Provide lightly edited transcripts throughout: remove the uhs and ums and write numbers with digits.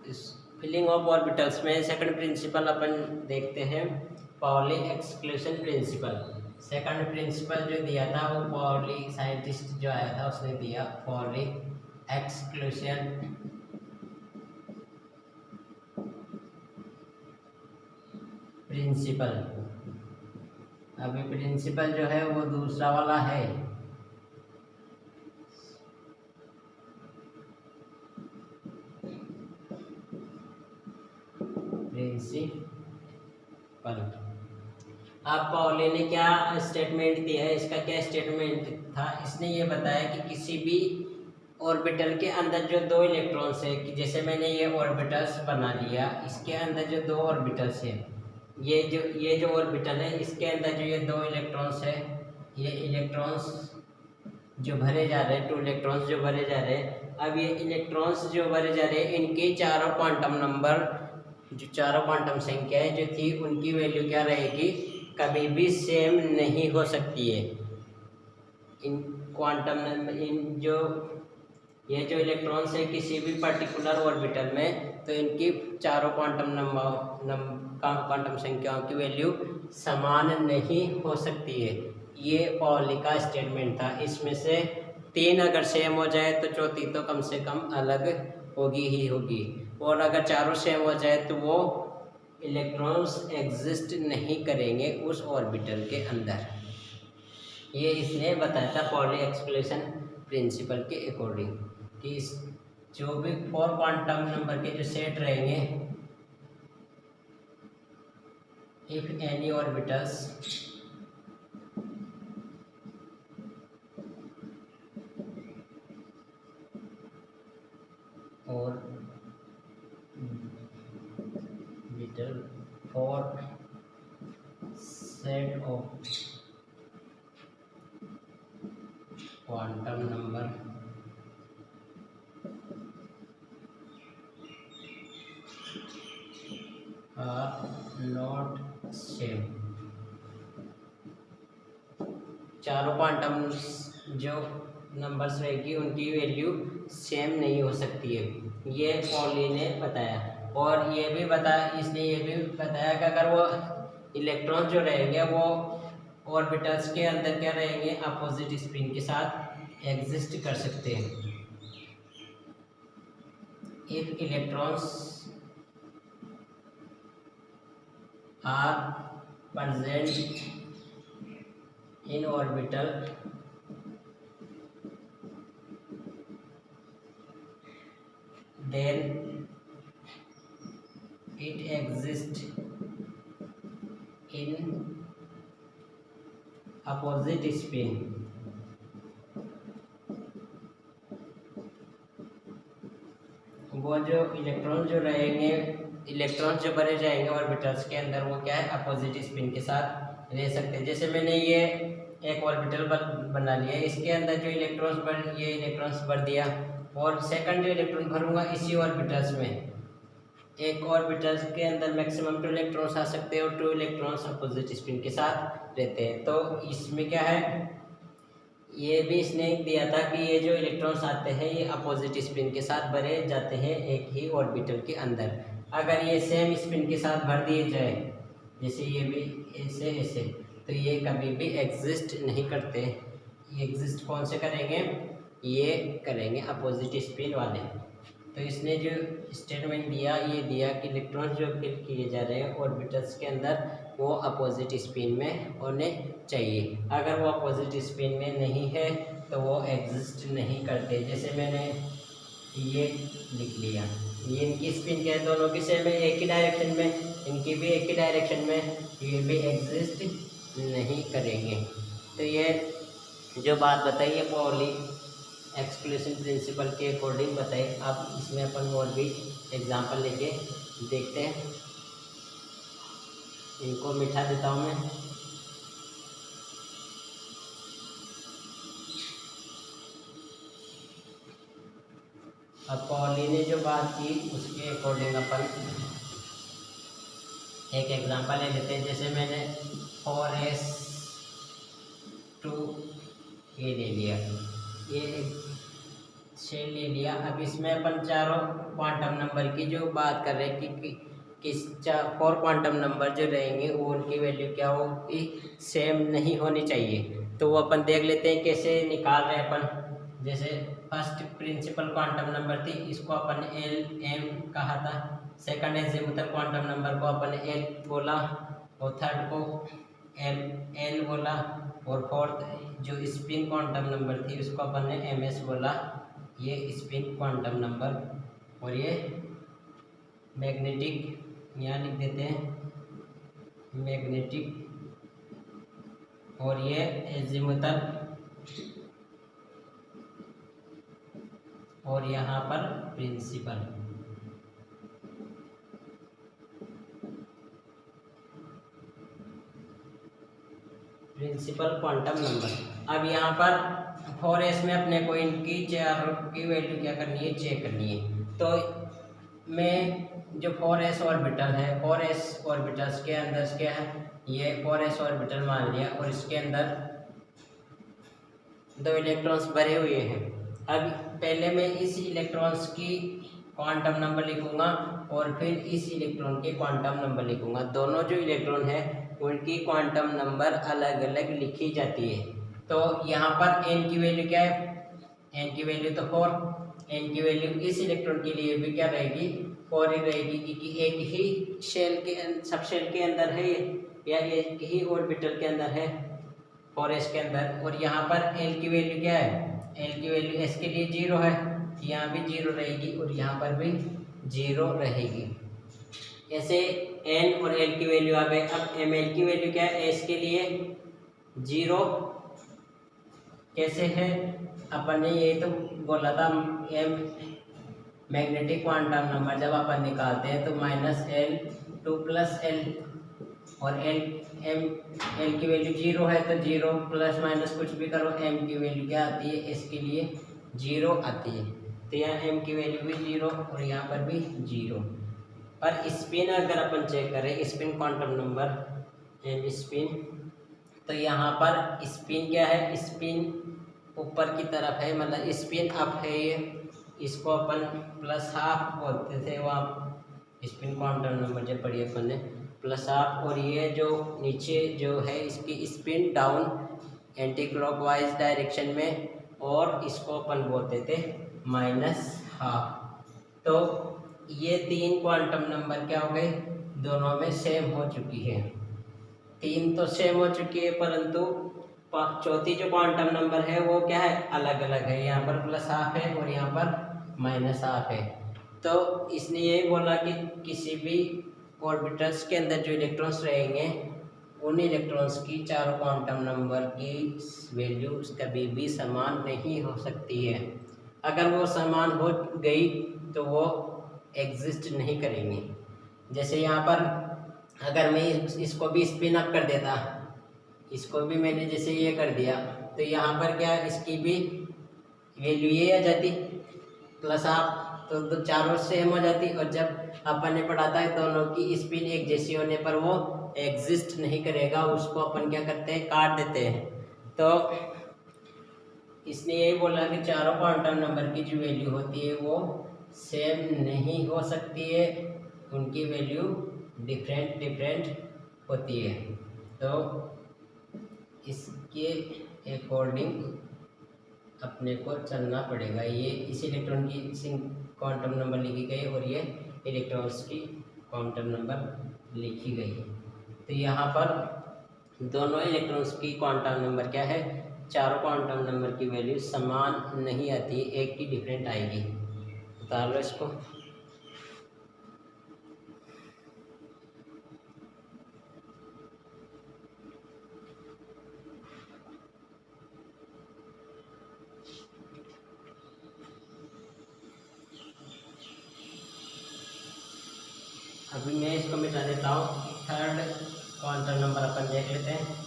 इस filling of orbitals में second principle अपन देखते हैं, Pauli exclusion principle. Second principle जो दिया था वो पाउली साइंटिस्ट जो आया था उसने दिया, पाउली एक्सक्लूशन प्रिंसिपल। अभी प्रिंसिपल जो है वो दूसरा वाला है, प्रिंसिपल। अब पाउली ने क्या स्टेटमेंट दिया है, इसका क्या स्टेटमेंट था, इसने ये बताया कि किसी भी ऑर्बिटल के अंदर जो दो इलेक्ट्रॉन्स है, कि जैसे मैंने ये ऑर्बिटल्स बना लिया, इसके अंदर जो दो ऑर्बिटल्स है, ये जो ऑर्बिटल है इसके अंदर जो ये दो इलेक्ट्रॉन्स है, ये इलेक्ट्रॉन्स जो भरे जा रहे हैं, 2 इलेक्ट्रॉन्स जो भरे जा रहे हैं। अब ये इलेक्ट्रॉन्स जो भरे जा रहे हैं, इनके चारों क्वांटम नंबर, जो चारों क्वांटम संख्याएं जो थी उनकी वैल्यू क्या रहेगी, कभी भी सेम नहीं हो सकती है। इन क्वांटम इन जो ये जो इलेक्ट्रॉन्स है किसी भी पर्टिकुलर ऑर्बिटल में, तो इनकी चारों क्वांटम संख्याओं की वैल्यू समान नहीं हो सकती है। ये पाउली का स्टेटमेंट था। इसमें से 3 अगर सेम हो जाए तो चौथी तो कम से कम अलग होगी ही होगी, और अगर चारों सेम हो जाए तो वो इलेक्ट्रॉन्स एग्जिस्ट नहीं करेंगे उस ऑर्बिटल के अंदर। ये इसने बताया था पाउली एक्सक्लूशन प्रिंसिपल के अकॉर्डिंग, कि जो भी 4 क्वांटम नंबर के जो सेट रहेंगे, इफ एनी ऑर्बिटल्स और orbital for set of quantum number are not same। चारों क्वांटम जो नंबर्स रहेगी उनकी वैल्यू सेम नहीं हो सकती है, ये पाउली ने बताया। और ये भी बताया, इसने ये भी बताया कि अगर वो इलेक्ट्रॉन जो रहेंगे वो ऑर्बिटल्स के अंदर क्या रहेंगे, अपोजिट स्पिन के साथ एग्जिस्ट कर सकते हैं। If electrons are present in orbital then it exists in opposite spin। वो जो इलेक्ट्रॉन जो रहेंगे, इलेक्ट्रॉन जो भरे जाएंगे ऑर्बिटल्स के अंदर, वो क्या है, अपोजिट स्पिन के साथ रह सकते हैं। जैसे मैंने ये एक ऑर्बिटल बना लिया, इसके अंदर जो ये इलेक्ट्रॉन्स भर दिया, और सेकंड जो इलेक्ट्रॉन भरूंगा इसी ऑर्बिटल्स में, एक ऑर्बिटल्स के अंदर मैक्सिमम 2 इलेक्ट्रॉन्स आ सकते हैं और 2 इलेक्ट्रॉन्स अपोजिट स्पिन के साथ रहते हैं। तो इसमें क्या है, ये भी इसने दिया था कि ये जो इलेक्ट्रॉन्स आते हैं ये अपोजिट स्पिन के साथ भरे जाते हैं एक ही ऑर्बिटल के अंदर। अगर ये सेम स्पिन के साथ भर दिए जाए, जैसे ये भी ऐसे ऐसे, तो ये कभी भी एग्जिस्ट नहीं करते। ये एग्जिस्ट कौन से करेंगे, ये करेंगे अपोजिट स्पिन वाले। तो इसने जो स्टेटमेंट दिया, ये दिया कि इलेक्ट्रॉन जो फिल किए जा रहे हैं ऑर्बिटल्स के अंदर, वो अपोजिट स्पिन में होने चाहिए। अगर वो अपोजिट स्पिन में नहीं है तो वो एग्जिस्ट नहीं करते। जैसे मैंने ये लिख लिया, ये इनकी स्पिन क्या है, दोनों की सेम है, एक ही डायरेक्शन में, इनकी भी एक ही डायरेक्शन में, ये भी एग्जिस्ट नहीं करेंगे। तो ये जो बात बताई है पाउली एक्सक्लूशन प्रिंसिपल के अकॉर्डिंग बताइए। अब इसमें अपन और भी एग्जांपल लेके देखते हैं। इनको मिठा देता हूँ मैं। अब पाउली ने जो बात की उसके अकॉर्डिंग अपन एक एग्जांपल ले लेते हैं। जैसे मैंने 4s2 ये ले लिया, ये शेल ले लिया। अब इसमें अपन चारों क्वांटम नंबर की जो बात कर रहे हैं कि किस 4 क्वांटम नंबर जो रहेंगे वो उनकी वैल्यू क्या होगी, सेम नहीं होनी चाहिए। तो वो अपन देख लेते हैं कैसे निकाल रहे हैं अपन। जैसे फर्स्ट प्रिंसिपल क्वांटम नंबर थी, इसको अपन एल एम कहा था। सेकंड एजिमुथल क्वांटम नंबर को अपन एल बोला, और थर्ड को एम एल बोला, और फोर्थ जो स्पिन क्वांटम नंबर थी उसको अपन ने एम एस बोला। ये स्पिन क्वांटम नंबर, और ये मैग्नेटिक यहाँ लिख देते हैं मैग्नेटिक, और ये एजिमुथल, और यहाँ पर प्रिंसिपल। Principal quantum number. अब यहाँ पर 4s में अपने को इनकी चारों की वैल्यू क्या करनी है, चेक करनी है। तो मैं जो 4s ऑर्बिटल है, 4s ऑर्बिटल्स के अंदर क्या है, ये 4s ऑर्बिटल मान लिया, और इसके अंदर 2 इलेक्ट्रॉन्स भरे हुए हैं। अब पहले मैं इस इलेक्ट्रॉन्स की क्वांटम नंबर लिखूंगा और फिर इस इलेक्ट्रॉन के क्वांटम नंबर लिखूंगा। दोनों जो इलेक्ट्रॉन है उनकी क्वांटम नंबर अलग अलग लिखी जाती है। तो यहाँ पर n की वैल्यू क्या है, n की वैल्यू तो 4, n की वैल्यू इस इलेक्ट्रॉन के लिए भी क्या रहेगी, 4 ही रहेगी, क्योंकि एक ही शेल के सब शेल के अंदर है या एक ही ऑर्बिटल के अंदर है 4s के अंदर। और यहाँ पर l की वैल्यू क्या है, l की वैल्यू s के लिए 0 है, यहाँ भी 0 रहेगी और यहाँ पर भी 0 रहेगी। ऐसे n और l की वैल्यू आ गई। अब ml की वैल्यू क्या है, s के लिए 0 कैसे है, अपन ने ये तो बोला था m मैग्नेटिक क्वांटम नंबर जब अपन निकालते हैं तो -l 2 + l, और l की वैल्यू 0 है तो 0 प्लस माइनस कुछ भी करो, m की वैल्यू क्या आती है, s के लिए 0 आती है। तो यहाँ m की वैल्यू भी 0 और यहाँ पर भी 0। पर स्पिन अगर अपन चेक करें, spin quantum number m spin, तो यहाँ पर स्पिन क्या है, स्पिन ऊपर की तरफ है, मतलब स्पिन अप है ये, इसको अपन +½ बोलते थे वहाँ स्पिन क्वांटम नंबर जब पढ़ी अपन ने, +½ और ये जो नीचे जो है इसकी spin down anti clockwise direction में, और इसको अपन बोलते थे -½ तो ये 3 क्वांटम नंबर क्या हो गए, दोनों में सेम हो चुकी है। 3 तो सेम हो चुकी है, परंतु चौथी जो क्वांटम नंबर है वो क्या है, अलग अलग है। यहाँ पर +½ है और यहाँ पर -½ है। तो इसने ये बोला कि किसी भी ऑर्बिटल्स के अंदर जो इलेक्ट्रॉन्स रहेंगे उन इलेक्ट्रॉन्स की चारों क्वांटम नंबर की वैल्यू कभी भी समान नहीं हो सकती है। अगर वो समान हो गई तो वो एग्जिस्ट नहीं करेंगे। जैसे यहाँ पर अगर मैं इसको भी स्पिन अप कर देता, इसको भी मैंने जैसे ये कर दिया, तो यहाँ पर क्या इसकी भी वैल्यू ये आ जाती +½ तो चारों सेम हो जाती। और जब अपन ने पढ़ा था दोनों की स्पिन एक जैसी होने पर वो एग्जिस्ट नहीं करेगा, उसको अपन क्या करते हैं, काट देते हैं। तो इसने यही बोला कि चारों क्वांटम नंबर की जो वैल्यू होती है वो सेम नहीं हो सकती है, उनकी वैल्यू डिफरेंट होती है। तो इसके अकॉर्डिंग अपने को चलना पड़ेगा। ये इस इलेक्ट्रॉन की क्वांटम नंबर लिखी गई और ये इलेक्ट्रॉन्स की क्वांटम नंबर लिखी गई। तो यहाँ पर दोनों इलेक्ट्रॉन्स की क्वांटम नंबर क्या है, चारों क्वांटम नंबर की वैल्यू समान नहीं आती, एक की डिफरेंट आएगी। उतार लो इसको। अभी मैं इसको मिटा देता हूँ। थर्ड क्वांटम नंबर अपन देख लेते हैं।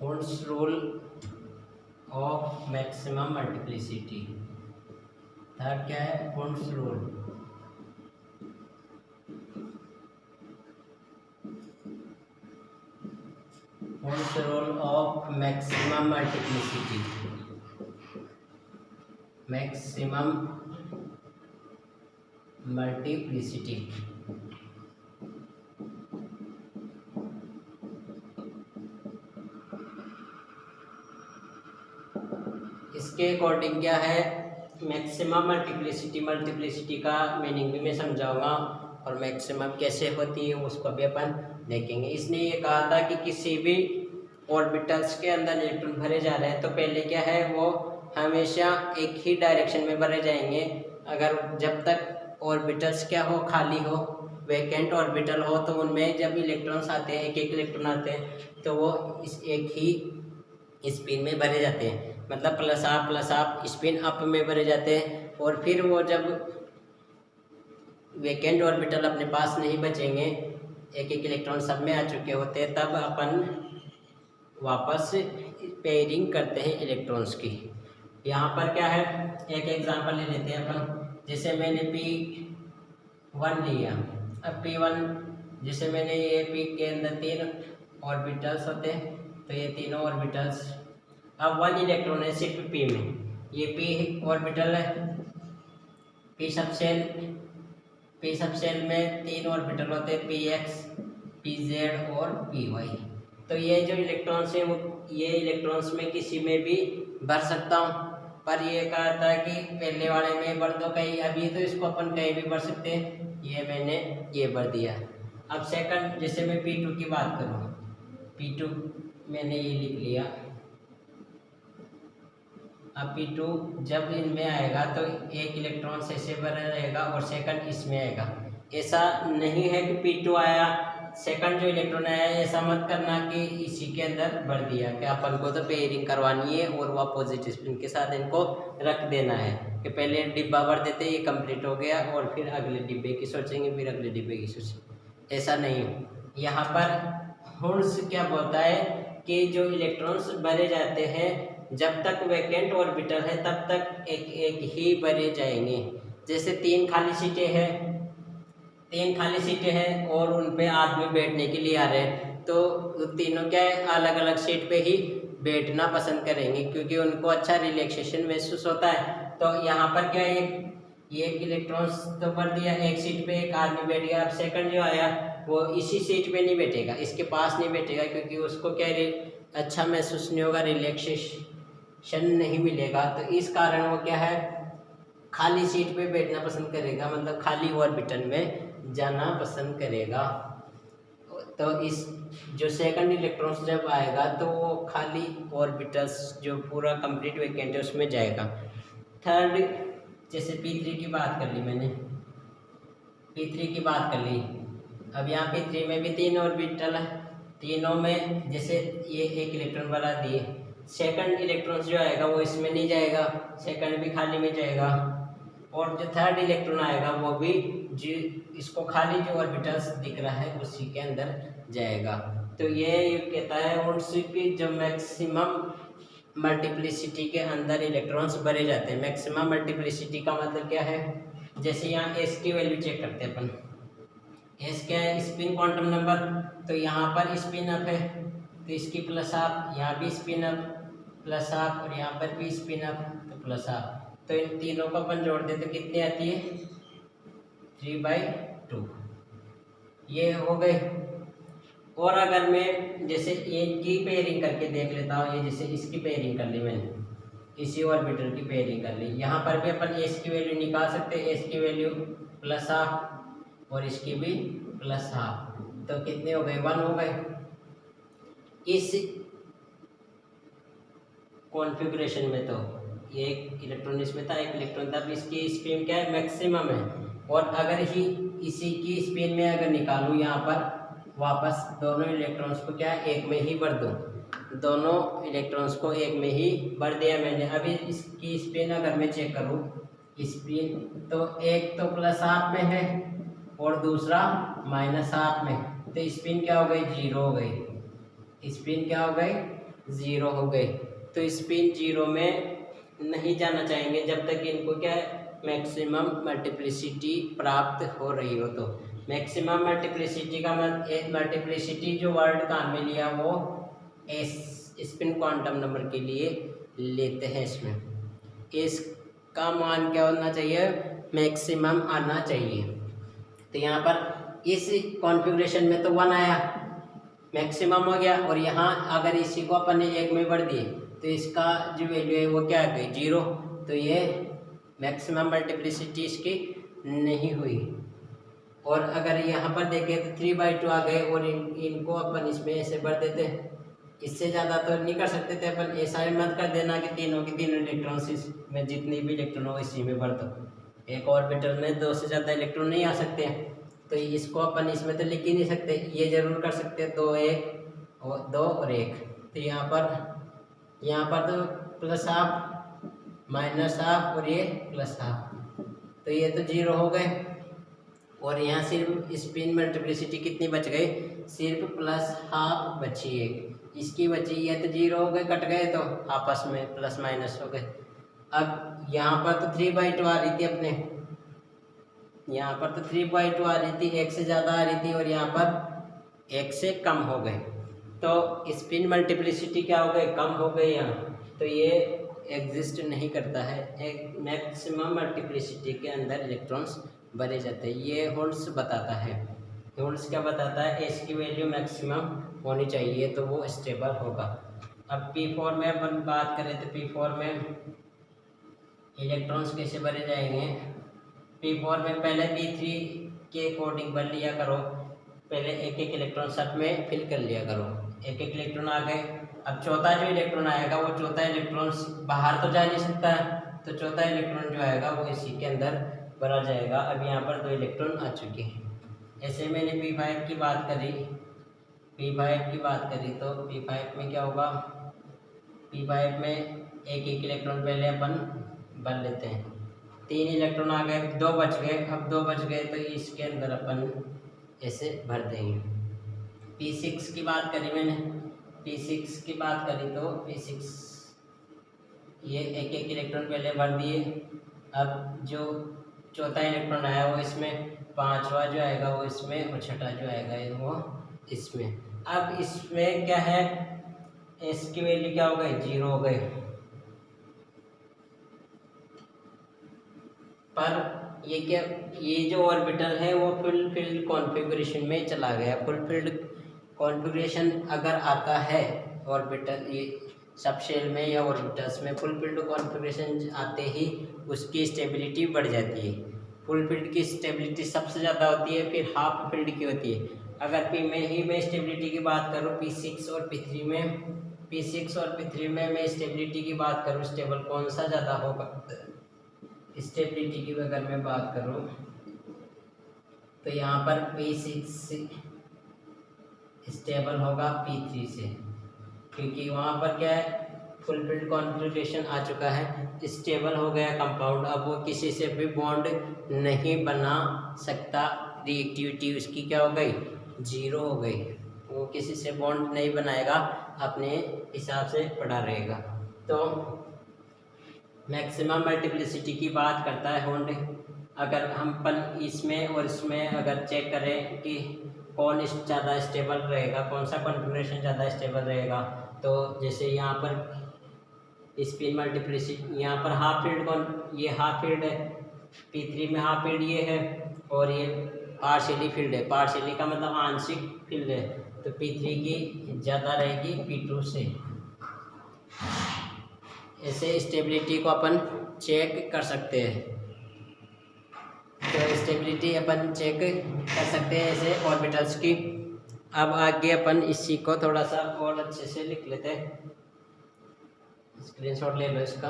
Hund's rule of maximum multiplicity. Third क्या है, Hund's rule. What's the role of maximum multiplicity? Maximum multiplicity. इसके अकॉर्डिंग क्या है, मैक्सिमम मल्टीप्लिसिटी का मीनिंग भी मैं समझाऊंगा और मैक्सिमम कैसे होती है उसको भी अपन देखेंगे। इसने ये कहा था कि किसी भी ऑर्बिटल्स के अंदर इलेक्ट्रॉन भरे जा रहे हैं तो पहले क्या है, वो हमेशा एक ही डायरेक्शन में भरे जाएंगे। अगर जब तक ऑर्बिटल्स क्या हो, खाली हो, वैकेंट ऑर्बिटल हो, तो उनमें जब इलेक्ट्रॉन्स आते हैं, एक एक इलेक्ट्रॉन आते हैं, तो वो इस एक ही स्पिन में भरे जाते हैं, मतलब प्लस आप स्पिन अप में भरे जाते हैं। और फिर वो जब वैकेंट ऑर्बिटल अपने पास नहीं बचेंगे, एक एक इलेक्ट्रॉन सब में आ चुके होते हैं, तब अपन वापस पेयरिंग करते हैं इलेक्ट्रॉन्स की। यहाँ पर क्या है, एक एग्जांपल ले लेते हैं अपन। जैसे मैंने P1 लिया, अब P1 जैसे मैंने ये P के अंदर 3 ऑर्बिटल्स होते हैं, तो ये तीनों ऑर्बिटल्स, अब 1 इलेक्ट्रॉन है सिर्फ P में, ये P ऑर्बिटल है। P सब सेल में 3 ऑर्बिटल होते हैं, Px, Pz और Py। तो ये जो इलेक्ट्रॉन्स है वो ये इलेक्ट्रॉन्स में किसी में भी भर सकता हूँ, पर ये कहा था कि पहले वाले में भर दो कहीं, अभी तो इसको अपन कहीं भी भर सकते हैं, ये मैंने ये भर दिया। अब सेकंड, जैसे मैं P2 की बात करूँ, P2 मैंने ये लिख लिया। अब P2 जब इनमें आएगा तो एक इलेक्ट्रॉन से ऐसे भरा रहेगा और सेकंड इसमें आएगा। ऐसा नहीं है कि P2 आया, सेकंड जो इलेक्ट्रॉन आया, ऐसा मत करना कि इसी के अंदर भर दिया, कि अपन को तो पेयरिंग करवानी है और वह पॉजिटिव स्पिन के साथ इनको रख देना है, कि पहले डिब्बा भर देते, ये कंप्लीट हो गया और फिर अगले डिब्बे की सोचेंगे, फिर अगले डिब्बे की सोचेंगे, ऐसा नहीं। यहाँ पर हुड्स क्या बोलता है कि जो इलेक्ट्रॉन्स भरे जाते हैं, जब तक वैकेंट ऑर्बिटल है तब तक एक एक ही भरे जाएंगे। जैसे 3 खाली सीटें हैं और उन पे आदमी बैठने के लिए आ रहे हैं, तो तीनों क्या है, अलग अलग सीट पे ही बैठना पसंद करेंगे, क्योंकि उनको अच्छा रिलैक्सेशन महसूस होता है। तो यहाँ पर क्या है, ये एक इलेक्ट्रॉन्स तो भर दिया, एक सीट पे एक आदमी बैठ गया। अब सेकंड जो आया वो इसी सीट पे नहीं बैठेगा, इसके पास नहीं बैठेगा, क्योंकि उसको क्या अच्छा महसूस नहीं होगा, रिलैक्सेशन नहीं मिलेगा। तो इस कारण वो क्या है, खाली सीट पे बैठना पसंद करेगा, मतलब खाली ऑर्बिटल में जाना पसंद करेगा। तो इस जो सेकंड इलेक्ट्रॉन्स जब आएगा तो वो खाली ऑर्बिटल्स जो पूरा कंप्लीट वैकेंट है उसमें जाएगा। थर्ड, जैसे P3 की बात कर ली मैंने, P3 की बात कर ली। अब यहाँ P3 में भी 3 ऑर्बिटल है, तीनों में जैसे ये एक इलेक्ट्रॉन बढ़ा दिए, सेकंड इलेक्ट्रॉन जो आएगा वो इसमें नहीं जाएगा, सेकंड भी खाली में जाएगा। और जो थर्ड इलेक्ट्रॉन आएगा वो भी जो इसको खाली जो ऑर्बिटल्स दिख रहा है उसी के अंदर जाएगा। तो ये कहता है उनसे कि जो मैक्सिमम मल्टीप्लिसिटी के अंदर इलेक्ट्रॉन्स भरे जाते हैं। मैक्सिमम मल्टीप्लिसिटी का मतलब क्या है, जैसे यहाँ एस की वैल्यू चेक करते हैं अपन, एस क्या है, स्पिन क्वांटम नंबर। तो यहाँ पर स्पिन अप है तो इसकी प्लस हाफ, यहाँ भी स्पिन अप प्लस हाफ और यहाँ पर भी स्पिन अप तो प्लस हाफ। तो इन तीनों को अपन जोड़ दें तो कितनी आती है, 3/2 ये हो गए। और अगर मैं जैसे इनकी पेयरिंग करके देख लेता हूँ, ये जैसे इसकी पेयरिंग कर ली मैंने, इसी ऑर्बिटल की पेयरिंग कर ली, यहाँ पर भी अपन एस की वैल्यू निकाल सकते हैं, एस की वैल्यू प्लस हाफ और इसकी भी प्लस हाफ, तो कितने हो गए, 1 हो गए। इस कॉन्फ़िगरेशन में तो ये एक इलेक्ट्रॉन इसमें था, एक इलेक्ट्रॉन, तब इसकी स्पिन क्या है, मैक्सिमम है। और अगर ही इसी की स्पिन में अगर निकालूँ यहाँ पर वापस, दोनों इलेक्ट्रॉन्स को क्या है, एक में ही भर दूँ, दोनों इलेक्ट्रॉन्स को एक में ही भर दिया मैंने। अभी इसकी स्पिन अगर मैं चेक करूँ, स्पिन तो एक तो प्लस हाफ में है और दूसरा माइनस हाफ में, तो स्पिन क्या हो गई, 0 हो गई, स्पिन क्या हो गई, 0 हो गई। तो स्पिन 0 में नहीं जाना चाहेंगे जब तक इनको क्या है, मैक्सिमम मल्टीप्लिसिटी प्राप्त हो रही हो। तो मैक्सिमम मल्टीप्लिसिटी का मल्टीप्लिसिटी जो वर्ड काम में लिया वो एस स्पिन क्वांटम नंबर के लिए लेते हैं। इसमें इसका मान क्या होना चाहिए, मैक्सिमम आना चाहिए। तो यहाँ पर इस कॉन्फ़िगरेशन में तो 1 आया, मैक्सिमम हो गया, और यहाँ अगर इसी को अपन ने 1 में बढ़ दिए तो इसका जो वैल्यू है वो क्या आ गई, 0। तो ये मैक्सिमम मल्टीप्लिसिटी इसकी नहीं हुई। और अगर यहाँ पर देखें तो 3/2 आ गए, और इनको अपन इसमें ऐसे बढ़ देते, इससे ज़्यादा तो नहीं कर सकते थे अपन। ऐसा मत कर देना कि तीनों की तीनों इलेक्ट्रॉन्स में जितनी भी इलेक्ट्रॉन हो इसी में बढ़ दो। एक ऑर्बिटल में 2 से ज़्यादा इलेक्ट्रॉन नहीं आ सकते हैं, तो इसको अपन इसमें तो लिख ही नहीं सकते। ये जरूर कर सकते हैं 2 1 और 2 और 1। तो यहाँ पर तो +½ -½ और ये +½ तो ये तो 0 हो गए। और यहाँ सिर्फ स्पिन मल्टीप्लिसिटी कितनी बच गई, सिर्फ +½ बची एक, इसकी बची, ये तो 0 हो गए, कट गए तो आपस में प्लस माइनस हो गए। अब यहाँ पर तो 3/2 आ रही थी अपने, यहाँ पर तो 3/2 आ रही थी, 1 से ज़्यादा आ रही थी, और यहाँ पर 1 से कम हो गए। तो स्पिन मल्टीप्लिसिटी क्या हो गई, कम हो गई यहाँ। तो ये एग्जिस्ट नहीं करता है, एक मैक्सिमम मल्टीप्लिसिटी के अंदर इलेक्ट्रॉन्स भरे जाते हैं। ये होल्ड्स बताता है। होल्ड्स क्या बताता है, एस की वैल्यू मैक्सिमम होनी चाहिए तो वो स्टेबल होगा। अब P4 में अपन बात करें तो P4 में इलेक्ट्रॉन्स कैसे भरे जाएंगे। P4 में पहले P3 के अकॉर्डिंग भर लिया करो, पहले एक एक इलेक्ट्रॉन सब में फिल कर लिया करो, एक एक इलेक्ट्रॉन आ गए। अब चौथा जो इलेक्ट्रॉन आएगा वो चौथा इलेक्ट्रॉन बाहर तो जा नहीं सकता है, तो चौथा इलेक्ट्रॉन जो आएगा वो इसी के अंदर भरा जाएगा। अब यहाँ पर 2 इलेक्ट्रॉन आ चुके हैं। ऐसे मैंने P5 की बात करी, तो P5 में क्या होगा, P5 में एक एक इलेक्ट्रॉन पहले अपन भर लेते हैं। 3 इलेक्ट्रॉन आ गए, 2 बच गए। अब 2 बच गए तो इसके अंदर अपन ऐसे भर देंगे। P6 की बात करी मैंने, P6 की बात करी तो P6 ये एक एक इलेक्ट्रॉन पहले भर दिए। अब जो चौथा इलेक्ट्रॉन आया वो इसमें, पांचवा जो आएगा वो इसमें, और छठा जो आएगा वो इसमें। अब इसमें क्या है, एस की वैल्यू क्या हो गई, 0 हो गई। पर ये क्या, ये जो ऑर्बिटल है वो फुलफिल्ड कॉन्फ़िगरेशन में चला गया। फुलफिल्ड कॉन्फ़िगरेशन अगर आता है ऑर्बिटल, ये सब शेल में या ऑर्बिटल्स में फुलफिल्ड कॉन्फ़िगरेशन आते ही उसकी स्टेबिलिटी बढ़ जाती है। फुलफिल्ड की स्टेबिलिटी सबसे ज़्यादा होती है, फिर हाफ फील्ड की होती है। अगर पी में ही मैं स्टेबिलिटी की बात करूँ, P6 और P3 में मैं स्टेबिलिटी की बात करूँ, स्टेबल कौन सा ज़्यादा होगा, स्टेबिलिटी की अगर मैं बात करूँ तो यहाँ पर P6 स्टेबल होगा P3 से, क्योंकि वहाँ पर क्या है, फुलफिल्ड कॉन्फ़िगरेशन आ चुका है, स्टेबल हो गया कंपाउंड। अब वो किसी से भी बॉन्ड नहीं बना सकता, रिएक्टिविटी उसकी क्या हो गई, 0 हो गई। वो किसी से बॉन्ड नहीं बनाएगा, अपने हिसाब से पड़ा रहेगा। तो मैक्सिमम मल्टीप्लिसिटी की बात करता है होल्ड। अगर हम पल इसमें और इसमें अगर चेक करें कि कौन ज़्यादा स्टेबल रहेगा, कौन सा कॉन्फ़िगरेशन ज़्यादा स्टेबल रहेगा, तो जैसे यहाँ पर स्पिन मल्टीप्लिसिटी, यहाँ पर हाफ फील्ड ये हाफ फील्ड है, P3 में हाफ फील्ड ये है, और ये पार्शियली फील्ड है। पार्शियली का मतलब आंशिक फील्ड है, तो P3 की ज़्यादा रहेगी P2 से। ऐसे स्टेबिलिटी को अपन चेक कर सकते हैं। तो स्टेबिलिटी अपन चेक कर सकते हैं ऐसे ऑर्बिटल्स की। अब आगे अपन इसी को थोड़ा सा और अच्छे से लिख लेते हैं, स्क्रीनशॉट ले लो इसका।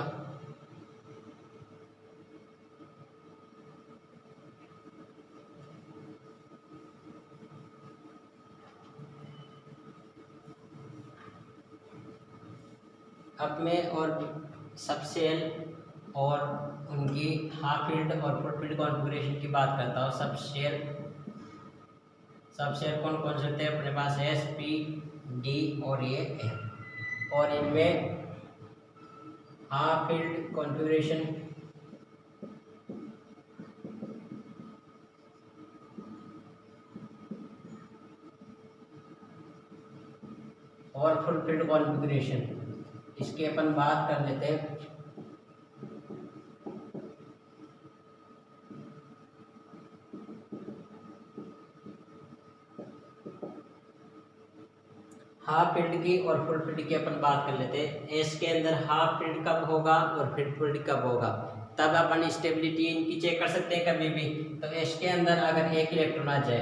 अब मैं और सब शेल और उनकी हाफ फील्ड और फुल फील्ड कॉन्फ़िगरेशन की बात करता हूँ। सब शेल कौन कौन से होते हैं अपने पास, S, P, D और ये F। और इनमें हाफ फील्ड कॉन्फ़िगरेशन और फुलफिल्ड कॉन्फ़िगरेशन, इसकी अपन बात कर लेते हैं। हाफ फील्ड की और फुल फील्ड की अपन बात कर लेते हैं। इसके अंदर हाफ फील्ड कब होगा और फुल फील्ड कब होगा, तब अपन स्टेबिलिटी इनकी चेक कर सकते हैं कभी भी। तो इसके अंदर अगर एक इलेक्ट्रॉन आ जाए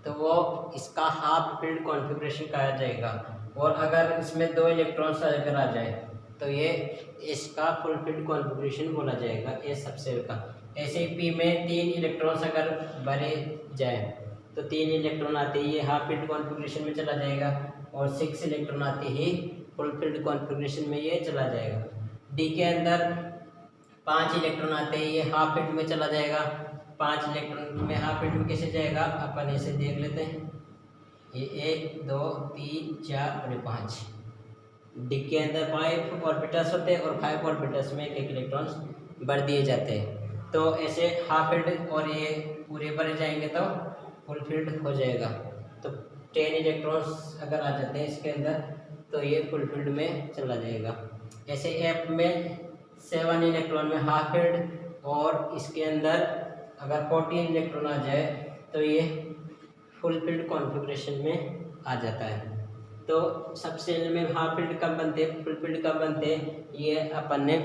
तो वो इसका हाफ फील्ड कॉन्फ़िगरेशन कहा जाएगा, और अगर इसमें 2 इलेक्ट्रॉन्स अगर आ जाए तो ये इसका फुल फील्ड कॉन्फ़िगरेशन बोला जाएगा एस सबसेल का। ऐसे ही पी में 3 इलेक्ट्रॉन्स अगर भरे जाए तो 3 इलेक्ट्रॉन आते ही ये हाफ फील्ड कॉन्फ़िगरेशन में चला जाएगा, और 6 इलेक्ट्रॉन आते ही फुल फील्ड कॉन्फ़िगरेशन में ये चला जाएगा। डी के अंदर 5 इलेक्ट्रॉन आते ही ये हाफ फील्ड में चला जाएगा। 5 इलेक्ट्रॉन में हाफ फील्ड में कैसे जाएगा अपन ऐसे देख लेते हैं, ये 1 2 3 4 और 5। डी के अंदर 5 ऑर्बिटल्स होते हैं और 5 ऑर्बिटल्स में एक इलेक्ट्रॉन्स भर दिए जाते हैं। तो ऐसे हाफ फील्ड और ये पूरे भरे जाएंगे तो फुल फील्ड हो जाएगा। तो 10 इलेक्ट्रॉन्स अगर आ जाते हैं इसके अंदर तो ये फुल फील्ड में चला जाएगा। ऐसे एफ में 7 इलेक्ट्रॉन में हाफ फील्ड, और इसके अंदर अगर 14 इलेक्ट्रॉन आ जाए तो ये फुल फील्ड कॉन्फ़िगरेशन में आ जाता है। तो सबसे में हाफ फील्ड कब बनते हैं, फुल फील्ड कब बनते हैं, ये अपन ने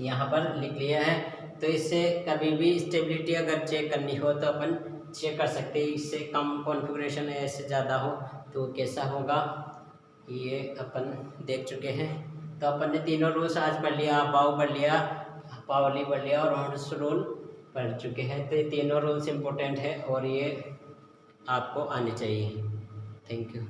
यहाँ पर लिख लिया है। तो इससे कभी भी स्टेबिलिटी अगर चेक करनी हो तो अपन चेक कर सकते हैं। इससे कम कॉन्फ़िगरेशन है, इससे ज़्यादा हो तो कैसा होगा, ये अपन देख चुके हैं। तो अपन ने तीनों रूल्स आज पढ़ लिया, बाउ पढ़ लिया, पावली पढ़ लिया और ऑर्डर्स रूल पढ़ चुके हैं। तो ये तीनों रूल्स इम्पोर्टेंट है और ये आपको आने चाहिए। Thank you.